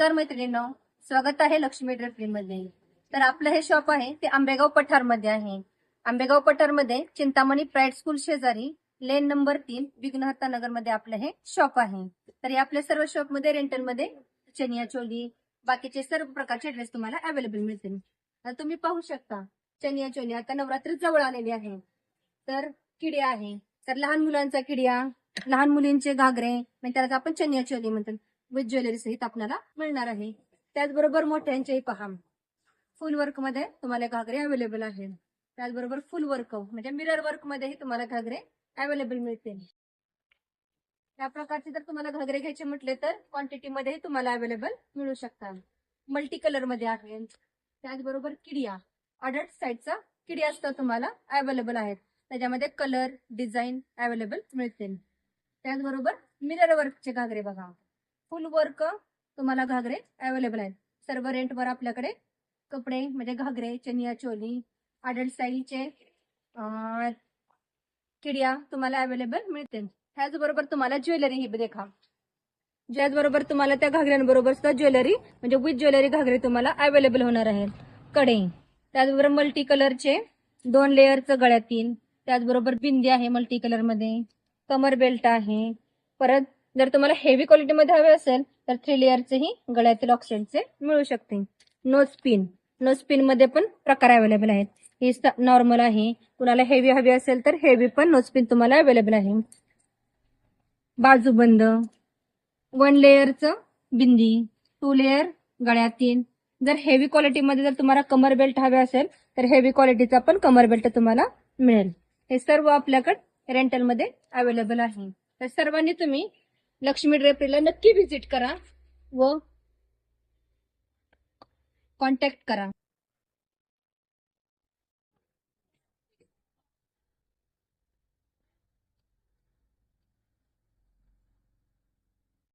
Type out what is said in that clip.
नमस्कार मैत्रिणींनो, स्वागत आहे लक्ष्मी ड्रेपरीमध्ये। तर आपलं हे शॉप आहे ते आंबेगाव पठारमध्ये आहे। आंबेगाव पठारमध्ये चिंतामणी प्रायव्हेट स्कूल शेजारी लेन नंबर 3 विघ्नहर्ता नगरमध्ये आपलं हे शॉप आहे। तर या आपल्या सर्व शॉपमध्ये रेंटलमध्ये चनिया चोली बाकीचे सर्व प्रकारचे ड्रेस तुम्हाला अवेलेबल मिळतील। तर तुम्ही पाहू शकता चनिया चोली आता नवरात्री जवळ आलेली आहे। तर किड्या आहे, तर लहान मुलांचा किड्या, लहान मुलींचे घागरे म्हणजे त्याला आपण चनिया चोली म्हणतात, विथ ज्वेलरी सहित आपल्याला मिळणार आहे। त्याचबरोबर मोठ्यांचेही पहा, फुल वर्क मध्ये तुम्हाला घागरे अवेलेबल आहेत। त्याचबरोबर फुल वर्क म्हणजे मिरर वर्क मध्येही तुम्हाला घागरे अवेलेबल मिळतील। या प्रकारचे जर तुम्हाला घागरे घ्यायचे म्हटले तर क्वांटिटी मध्ये तुम्हाला अवेलेबल मिळू शकतात। मल्टी कलर मध्ये आहे। त्याचबरोबर किडिया, अडल्ट साईजचा किडिया सुद्धा तुम्हाला अवेलेबल आहेत। त्याच्यामध्ये कलर डिझाईन अवेलेबल मिळतील। त्याचबरोबर मिरर वर्कचे घागरे बघा, फुल वर्क तुम्हाला घागरे अवेलेबल आहेत। सर्व रेंटवर आपल्याकडे कपडे म्हणजे घागरे, चनिया चोली, अडल्ट साईजचे किडिया तुम्हाला अवेलेबल मिळतील। त्याचबरोबर तुम्हाला ज्वेलरी ही देखा, त्याचबरोबर तुम्हाला त्या घागऱ्यांबरोबर सुद्धा ज्वेलरी म्हणजे विथ ज्वेलरी घागरे तुम्हाला अवेलेबल होणार आहेत। कडे, त्याचबरोबर मल्टी कलरचे 2 लेअरचं गळ्यातील, त्याचबरोबर बिंदी आहे मल्टी कलर मध्ये, कमर बेल्ट आहे। परत जर तुम्हाला हेवी क्वालिटी मध्ये हवे असेल तर 3 लेअरचेही गळ्यातील ऑक्सिडचे मिळू शकते। नो स्पिन मध्ये पण प्रकार अवेलेबल आहेत। ही नॉर्मल आहे, कुणाला हेवी हवी असेल तर हेवी पण नो स्पिन तुम्हाला अवेलेबल आहे। बाजूबंद, 1 लेअरचं बिंदी, 2 लेअर गळ्यातील। जर हेवी क्वालिटी मध्ये जर तुम्हाला कमर बेल्ट हवे असेल तर हेवी क्वालिटीचा पण कमर बेल्ट तुम्हाला मिळेल। हे सर्व आपल्याकडे रेंटल मध्ये अवेलेबल आहे। तर सर्वांनी तुम्ही लक्ष्मी ड्रेपरीला नक्की व्हिजिट करा व कॉन्टॅक्ट करा।